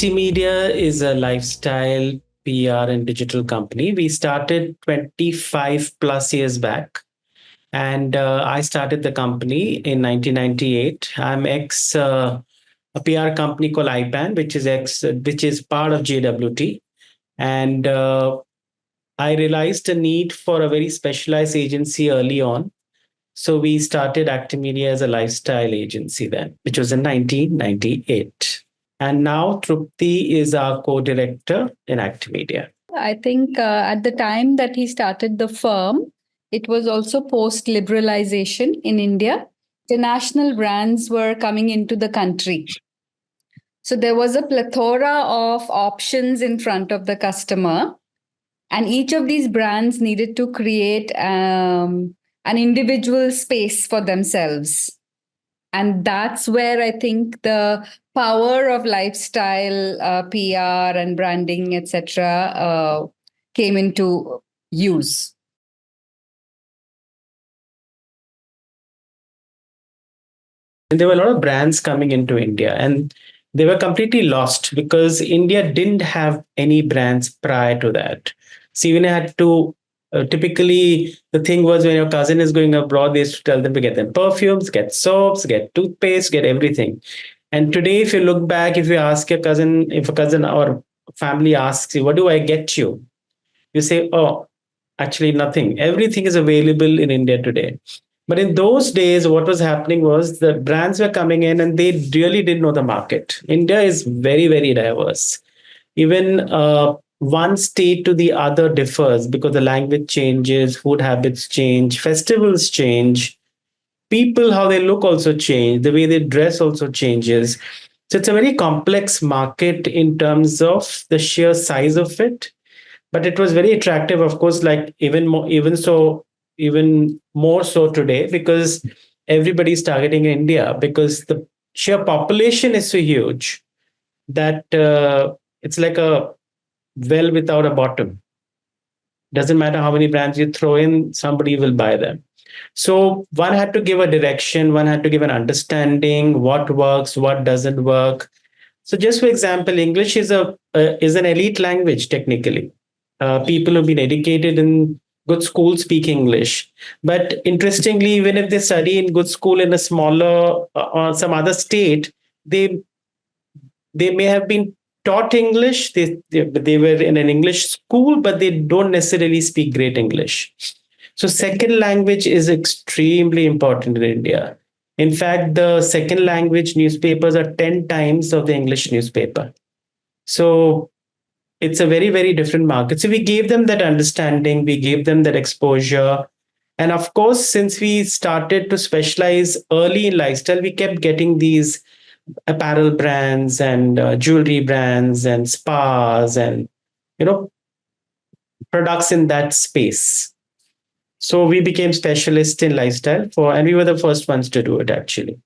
Actimedia is a lifestyle PR and digital company. We started 25 plus years back, and I started the company in 1998. I'm ex a PR company called IPAN, which is part of JWT, and I realized a need for a very specialized agency early on. So we started Actimedia as a lifestyle agency then, which was in 1998. And now Trupti is our co-director in Actimedia. I think at the time that he started the firm, it was also post liberalization in India. International brands were coming into the country. So there was a plethora of options in front of the customer. And each of these brands needed to create an individual space for themselves. And that's where I think the power of lifestyle PR and branding, etc., came into use. And there were a lot of brands coming into India, and they were completely lost because India didn't have any brands prior to that. So even had to typically the thing was when your cousin is going abroad, they used to tell them to get them perfumes, get soaps, get toothpaste, get everything. And today, if you look back, if you ask your cousin, if a cousin or family asks you, "What do I get you?" You say, "Oh, actually nothing. Everything is available in India today." But in those days, what was happening was the brands were coming in and they really didn't know the market. India is very, very diverse. Even one state to the other differs because the language changes, food habits change, festivals change, people, how they look also change, the way they dress also changes. So it's a very complex market in terms of the sheer size of it, but it was very attractive, of course, like even more so today because everybody's targeting India because the sheer population is so huge that it's like a well without a bottom. Doesn't matter how many brands you throw in, somebody will buy them. So one had to give a direction, one had to give an understanding what works, what doesn't work. So just for example, English is an elite language technically. People who've been educated in good school speak English. But interestingly, even if they study in good school in a smaller or some other state, they they may have been taught English. They were in an English school, but they don't necessarily speak great English. So second language is extremely important in India. In fact, the second language newspapers are 10 times of the English newspaper. So it's a very, very different market. So we gave them that understanding, we gave them that exposure. And of course, since we started to specialize early in lifestyle, we kept getting these apparel brands and jewelry brands and spas and you know products in that space. So we became specialists in lifestyle and we were the first ones to do it actually.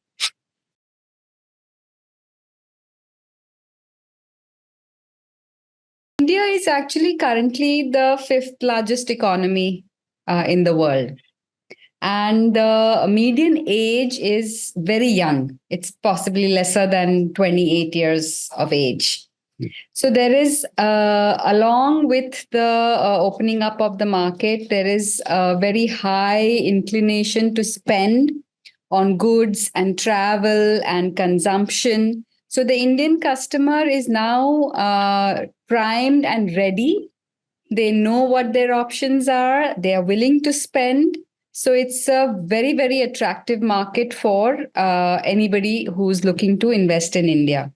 India is actually currently the fifth largest economy in the world. And the median age is very young. It's possibly lesser than 28 years of age. So there is, along with the opening up of the market, there is a very high inclination to spend on goods and travel and consumption. So the Indian customer is now primed and ready. They know what their options are. They are willing to spend. So it's a very, very attractive market for anybody who's looking to invest in India.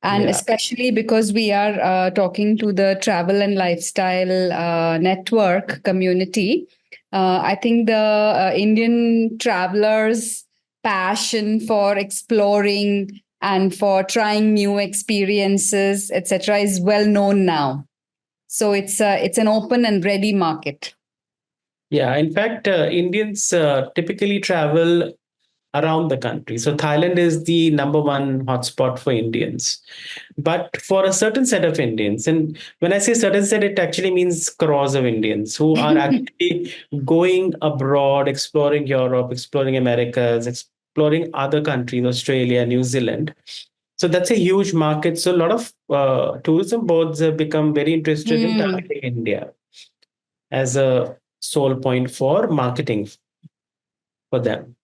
And especially because we are talking to the travel and lifestyle network community, I think the Indian travelers' passion for exploring and for trying new experiences, etc., is well known now. So it's an open and ready market. Yeah, in fact, Indians typically travel around the country. So Thailand is the number one hotspot for Indians. But for a certain set of Indians, and when I say certain set, it actually means crores of Indians who are actually going abroad, exploring Europe, exploring Americas, exploring other countries, Australia, New Zealand. So that's a huge market. So a lot of tourism boards have become very interested in Hmm. targeting India as a sole point for marketing for them.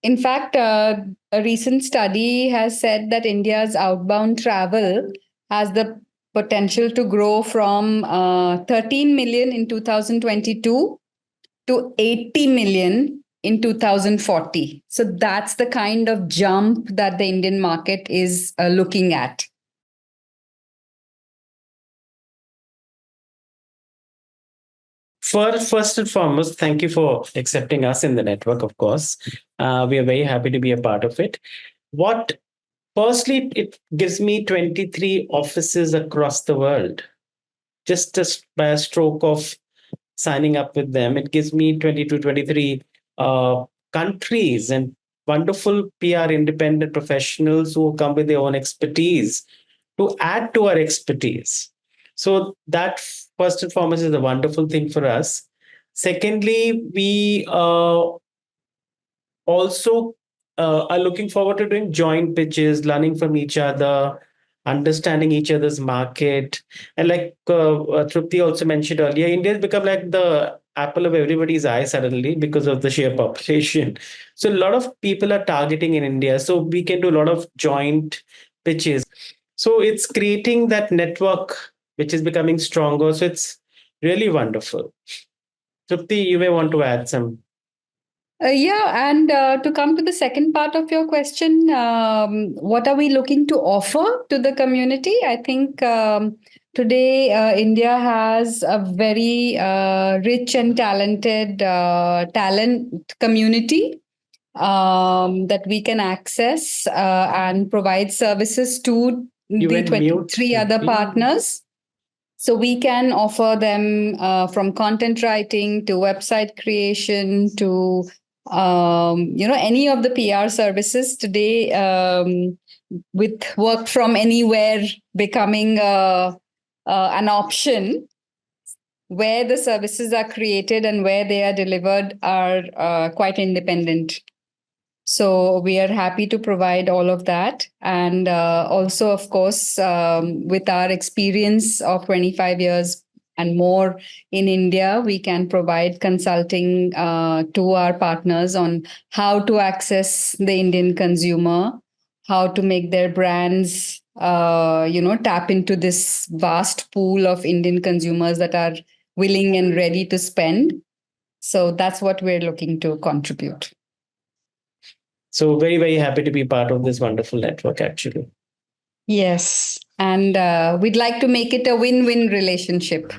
In fact, a recent study has said that India's outbound travel has the potential to grow from 13 million in 2022 to 80 million in 2040. So that's the kind of jump that the Indian market is looking at. First and foremost, thank you for accepting us in the network, of course. We are very happy to be a part of it. What Firstly, it gives me 23 offices across the world. Just by a stroke of signing up with them, it gives me 22, 23 countries and wonderful PR independent professionals who come with their own expertise to add to our expertise. So that first and foremost is a wonderful thing for us. Secondly, we also are looking forward to doing joint pitches, learning from each other, understanding each other's market. And like Trupti also mentioned earlier, India has become like the apple of everybody's eye suddenly because of the sheer population. So a lot of people are targeting in India. So we can do a lot of joint pitches. So it's creating that network which is becoming stronger. So it's really wonderful. Trupti, you may want to add some. Yeah, and to come to the second part of your question, what are we looking to offer to the community? I think today India has a very rich and talented talent community that we can access and provide services to You the went mute, 23 other Trupti. partners. So we can offer them from content writing to website creation to any of the PR services today, with work from anywhere becoming an option, where the services are created and where they are delivered are quite independent. So we are happy to provide all of that. And also, of course, with our experience of 25 years and more in India, we can provide consulting to our partners on how to access the Indian consumer, how to make their brands, tap into this vast pool of Indian consumers that are willing and ready to spend. So that's what we're looking to contribute. So very, very happy to be part of this wonderful network, actually. Yes. And we'd like to make it a win win relationship.